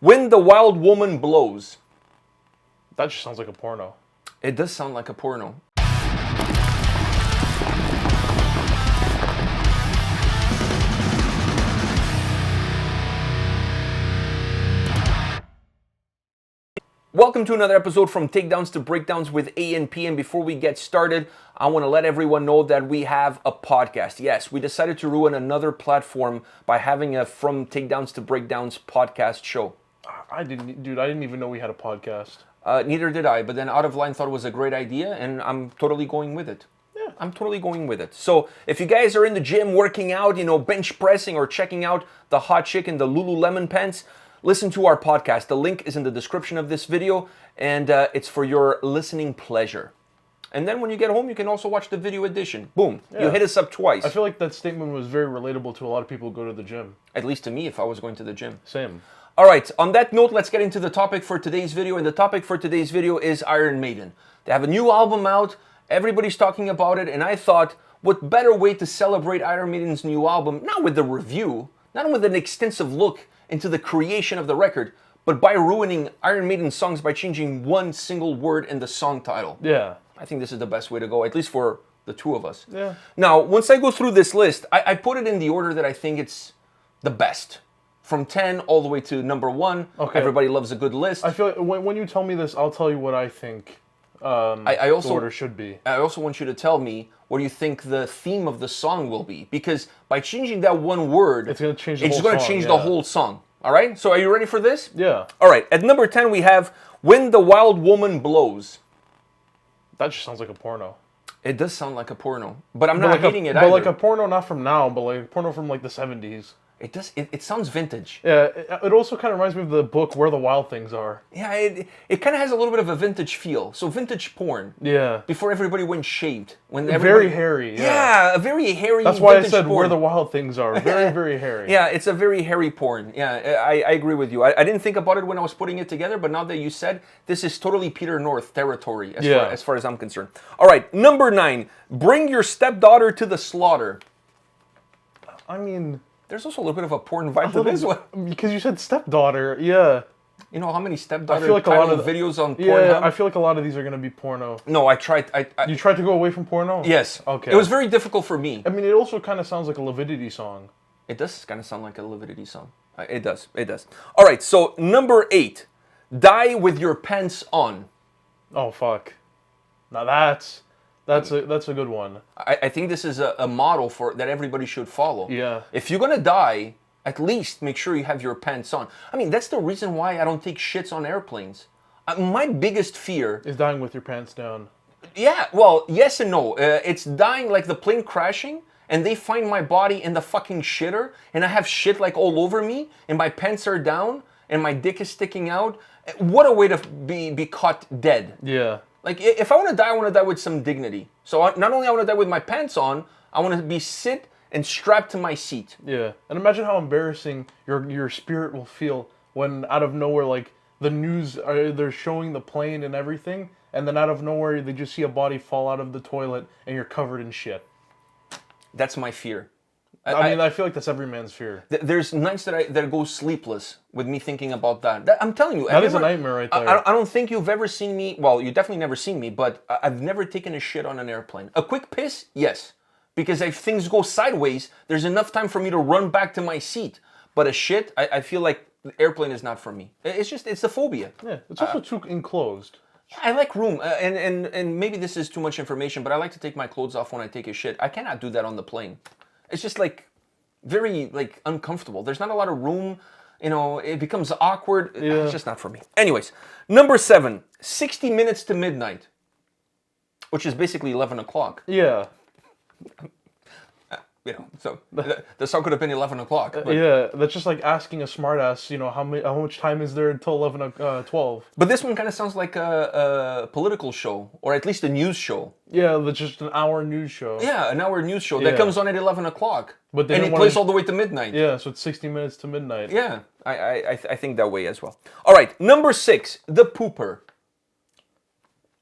When the Wild Woman Blows. That just sounds like a porno. It does sound like a porno. Welcome to another episode from Takedowns to Breakdowns with A&P. And before we get started, I want to let everyone know that we have a podcast. Yes, we decided to ruin another platform by having a From Takedowns to Breakdowns podcast show. I didn't even know we had a podcast. Neither did I, but then Out of Line thought it was a great idea, and I'm totally going with it. Yeah. I'm totally going with it. So if you guys are in the gym working out, bench pressing or checking out the hot chick in the Lululemon pants, listen to our podcast. The link is in the description of this video, and it's for your listening pleasure. And then when you get home, you can also watch the video edition. Boom. Yeah. You hit us up twice. I feel like that statement was very relatable to a lot of people who go to the gym. At least to me, if I was going to the gym. Same. All right, on that note, let's get into the topic for today's video. And the topic for today's video is Iron Maiden. They have a new album out. Everybody's talking about it. And I thought, what better way to celebrate Iron Maiden's new album, not with the review, not with an extensive look into the creation of the record, but by ruining Iron Maiden songs by changing one single word in the song title. Yeah. I think this is the best way to go, at least for the two of us. Yeah. Now, once I go through this list, I put it in the order that I think it's the best. From 10 all the way to number 1. Okay. Everybody loves a good list. I feel like when you tell me this, I'll tell you what I think the order should be. I also want you to tell me what you think the theme of the song will be. Because by changing that one word, it's going to change the whole song. All right? So are you ready for this? Yeah. All right. At number 10, we have When the Wild Woman Blows. That just sounds like a porno. It does sound like a porno. But I'm not hating it either. But like a porno not from now, but like a porno from like the 70s. It does. It sounds vintage. Yeah, it also kind of reminds me of the book Where the Wild Things Are. Yeah, it kind of has a little bit of a vintage feel. So vintage porn. Yeah. Before everybody went shaved. Very hairy. Yeah, a very hairy. That's why I said porn. Where the Wild Things Are. Very, very hairy. Yeah, it's a very hairy porn. Yeah, I agree with you. I didn't think about it when I was putting it together, but now that you said, this is totally Peter North territory as far as I'm concerned. All right, number 9. Bring Your Stepdaughter to the Slaughter. I mean, there's also a little bit of a porn vibe to this one. Because you said stepdaughter, yeah. You know how many stepdaughter like videos on Pornhub? Yeah, I feel like a lot of these are going to be porno. No, I tried. You tried to go away from porno? Yes. Okay. It was very difficult for me. I mean, it also kind of sounds like a Levidity song. It does kind of sound like a Levidity song. It does. It does. All right, so number 8. Die with Your Pants On. Oh, fuck. Now that's a good one. I think this is a model that everybody should follow. Yeah. If you're going to die, at least make sure you have your pants on. I mean, that's the reason why I don't take shits on airplanes. My biggest fear is dying with your pants down. Yeah, well, yes and no. It's dying like the plane crashing, and they find my body in the fucking shitter, and I have shit like all over me, and my pants are down, and my dick is sticking out. What a way to be caught dead. Yeah. Like, if I want to die with some dignity. So not only I want to die with my pants on, I want to be sit and strapped to my seat. Yeah. And imagine how embarrassing your spirit will feel when out of nowhere, like, the news, they're showing the plane and everything, and then out of nowhere, they just see a body fall out of the toilet, and you're covered in shit. That's my fear. I feel like that's every man's fear. There's nights that go sleepless with me thinking about that. I'm telling you. That is a nightmare right there. I don't think you've ever seen me, well, you definitely never seen me, but I've never taken a shit on an airplane. A quick piss, yes. Because if things go sideways, there's enough time for me to run back to my seat. But a shit, I feel like the airplane is not for me. It's a phobia. Yeah, it's also too enclosed. I like room, and maybe this is too much information, but I like to take my clothes off when I take a shit. I cannot do that on the plane. It's just like very like uncomfortable. There's not a lot of room. It becomes awkward. Yeah. It's just not for me. Anyways, number 7, 60 Minutes to Midnight, which is basically 11 o'clock. Yeah. So the song could have been 11 o'clock. But, yeah, that's just like asking a smartass, how much time is there until 12? But this one kind of sounds like a political show, or at least a news show. Yeah, that's just an hour news show. Yeah, an hour news show that comes on at 11 o'clock. But and it plays all the way to midnight. Yeah, so it's 60 minutes to midnight. Yeah, I think that way as well. All right, number 6, The Pooper.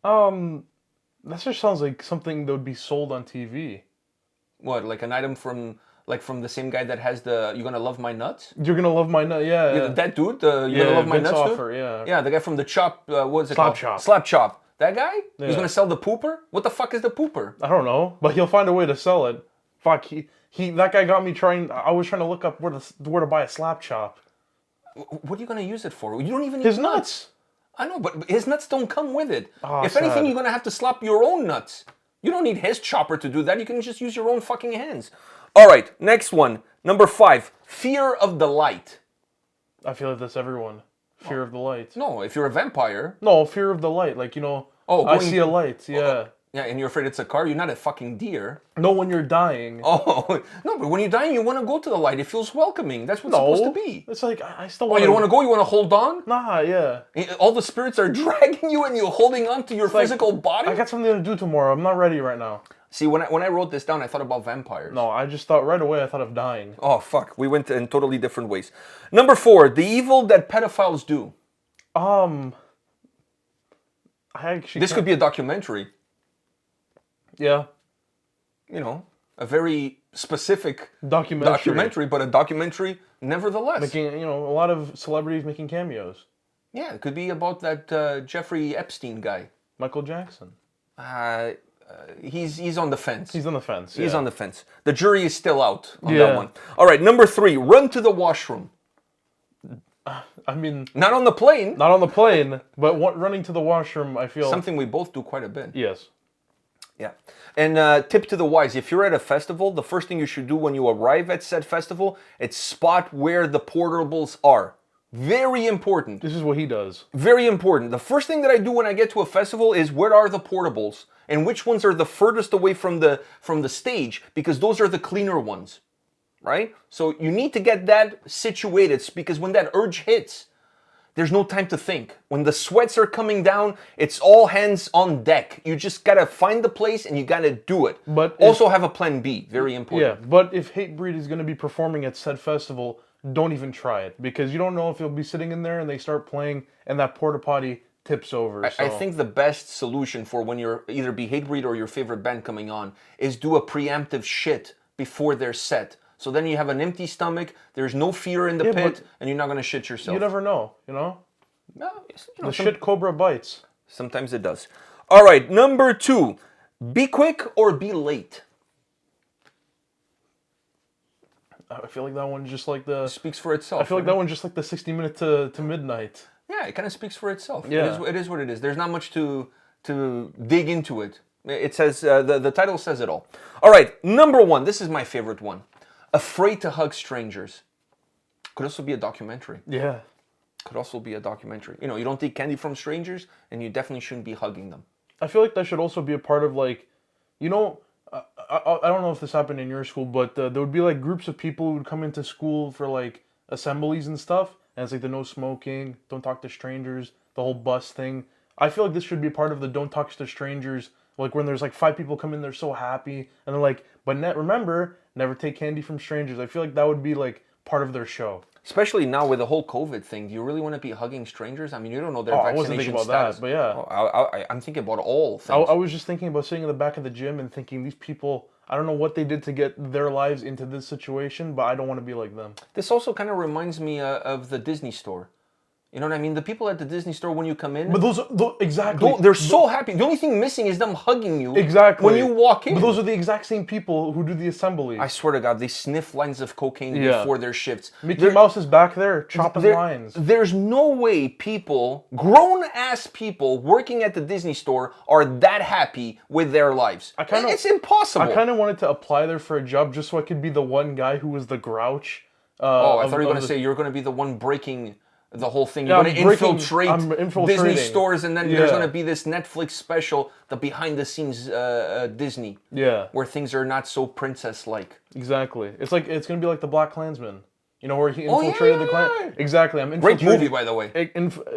That just sounds like something that would be sold on TV. What, like an item from Like from the same guy that has the "You're Gonna Love My Nuts." You're gonna love my nut. Yeah. That dude, the "You're Gonna Love My Vince Nuts" Offer, dude. yeah. Yeah, the guy from the Chop. What is it Slap called? Chop. Slap Chop. That guy? He's Yeah. gonna sell the pooper? What the fuck is the pooper? I don't know, but he'll find a way to sell it. Fuck, that guy got me trying. I was trying to look up where to buy a slap chop. What are you gonna use it for? You don't even need His nuts. I know, but his nuts don't come with it. Oh, if anything, sad. you're gonna have to slap your own nuts. You don't need his chopper to do that. You can just use your own fucking hands. All right, next one. Number 5, fear of the light. I feel like that's everyone. Fear of the light. No, if you're a vampire. No, fear of the light. Like, you know, Oh, I going- see a light. Yeah. Yeah, and you're afraid it's a car. You're not a fucking deer. No, when you're dying. Oh, no, but when you're dying, you want to go to the light. It feels welcoming. That's what it's supposed to be. It's like, I still Oh, want you don't want to go? You want to hold on? Nah, yeah. All the spirits are dragging you and you're holding on to your physical body? I got something to do tomorrow. I'm not ready right now. See, when I wrote this down, I thought about vampires. No, I just thought right away, I thought of dying. Oh, fuck. We went in totally different ways. Number 4, the evil that pedophiles do. I actually This could be a documentary. Yeah. You know, a very specific Documentary. but a documentary nevertheless. Making, you know, a lot of celebrities making cameos. Yeah, it could be about that Jeffrey Epstein guy. Michael Jackson. He's on the fence. He's on the fence. He's yeah. on the fence. The jury is still out on Yeah. that one. All right, number 3, run to the washroom. I mean, Not on the plane. not on the plane, but running to the washroom, I feel. Something we both do quite a bit. Yes. Yeah. And tip to the wise, if you're at a festival, the first thing you should do when you arrive at said festival, it's spot where the portables are. Very important. This is what he does. Very important. The first thing that I do when I get to a festival is where are the portables and which ones are the furthest away from the stage, because those are the cleaner ones. Right? So you need to get that situated, because when that urge hits, there's no time to think. When the sweats are coming down, it's all hands on deck. You just gotta find the place and you gotta do it. But also have a plan B. Very important. Yeah, but if Hatebreed is going to be performing at said festival, don't even try it, because you don't know if you'll be sitting in there and they start playing and that porta potty tips over. I think the best solution for when you're either be Hatebreed or your favorite band coming on is do a preemptive shit before their set. So then you have an empty stomach, there's no fear in the pit, but and you're not gonna shit yourself. you never know, you know? No, you know, The shit cobra bites. sometimes it does. All right, number 2, be quick or be late. I feel like that one's just like the... Speaks for itself. I feel like that one's just like the 60 minute to midnight. Yeah, it kind of speaks for itself. Yeah. It is what it is. There's not much to dig into it. It says, the title says it all. All right, number 1, this is my favorite one. Afraid to hug strangers. Could also be a documentary. Yeah. Could also be a documentary. You know, you don't take candy from strangers, and you definitely shouldn't be hugging them. I feel like that should also be a part of, like, you know, I don't know if this happened in your school, but there would be like groups of people who would come into school for like assemblies and stuff, and it's like the no smoking, don't talk to strangers, the whole bus thing. I feel like this should be part of the don't talk to strangers, like when there's like 5 people come in, they're so happy, and they're like, but remember, never take candy from strangers. I feel like that would be like part of their show. Especially now with the whole COVID thing, do you really want to be hugging strangers? I mean, you don't know their I vaccination wasn't thinking about status. that, but yeah. I'm thinking about all things. I was just thinking about sitting in the back of the gym and thinking, these people, I don't know what they did to get their lives into this situation, but I don't want to be like them. This also kind of reminds me of the Disney store. You know what I mean? The people at the Disney store, when you come in... But those exactly... they're so happy. The only thing missing is them hugging you Exactly. when you walk in. But those are the exact same people who do the assembly. I swear to God, they sniff lines of cocaine before their shifts. Mickey Mouse is back there chopping lines. There's no way people, grown-ass people working at the Disney store are that happy with their lives. It's impossible. I kind of wanted to apply there for a job just so I could be the one guy who was the grouch. I thought you were going to say you're going to be the one breaking... the whole thing. You're Yeah, going to I'm infiltrate infiltrating. Disney stores, and then there's going to be this Netflix special, the behind-the-scenes Disney, Yeah, where things are not so princess-like. exactly. It's going to be like the Black Klansman. You know, where he infiltrated the Klan. yeah. Exactly. I'm Great infiltrating. movie, by the way.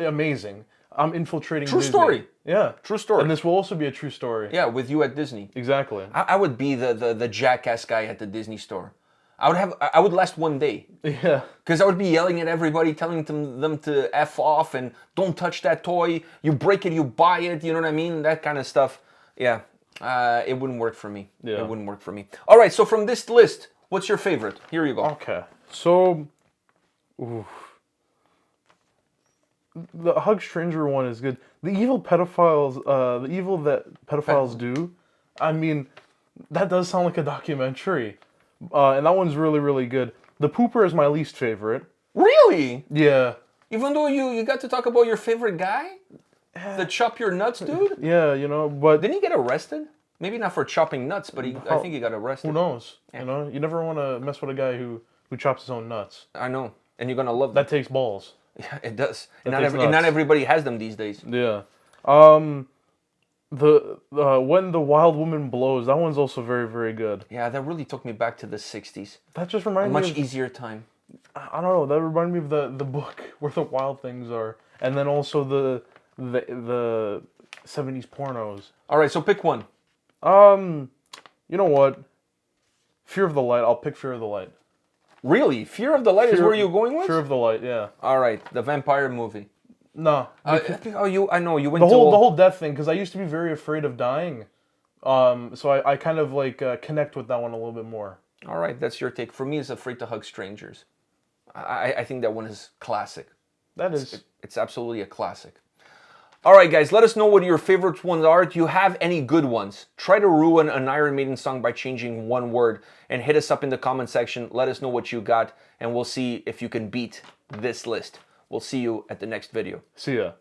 Amazing. I'm infiltrating True Disney. story. Yeah. True story. And this will also be a true story. Yeah, with you at Disney. Exactly. I would be the jackass guy at the Disney store. I would last one day. Yeah. Because I would be yelling at everybody, telling them to F off and don't touch that toy. You break it, you buy it, you know what I mean? That kind of stuff. Yeah, it wouldn't work for me. Yeah. It wouldn't work for me. All right, so from this list, What's your favorite? Here you go. Okay, so, oof. The Hug Stranger one is good. The evil pedophiles, the evil that pedophiles do. I mean, that does sound like a documentary, and that one's really, really good. The Pooper is my least favorite. Really? Yeah. Even though you got to talk about your favorite guy, the chop your nuts dude. Yeah, you know, but Didn't he get arrested? Maybe not for chopping nuts, but I think he got arrested. who knows? Yeah. You know, you never want to mess with a guy who chops his own nuts. I know, and you're gonna love that. Takes balls. Yeah, it does. And And not everybody has them these days. Yeah. The When the Wild Woman Blows, that one's also very, very good. Yeah, that really took me back to the 60s. That just reminded me much of, easier time. I don't know, that reminded me of the book Where the Wild Things Are, and then also the 70s pornos. All right, so pick one. You know what? Fear of the Light. I'll pick Fear of the Light. Really? Fear of the Light is where you're going with? Fear of the Light, yeah. All right, the vampire movie. No. I know you went the whole death thing, because I used to be very afraid of dying. So I kind of like connect with that one a little bit more. All right, that's your take. For me, it's Afraid to Hug Strangers. I think that one is classic. It's absolutely a classic. All right, guys, let us know what your favorite ones are. Do you have any good ones? Try to ruin an Iron Maiden song by changing one word and hit us up in the comment section. Let us know what you got, and we'll see if you can beat this list. We'll see you at the next video. See ya.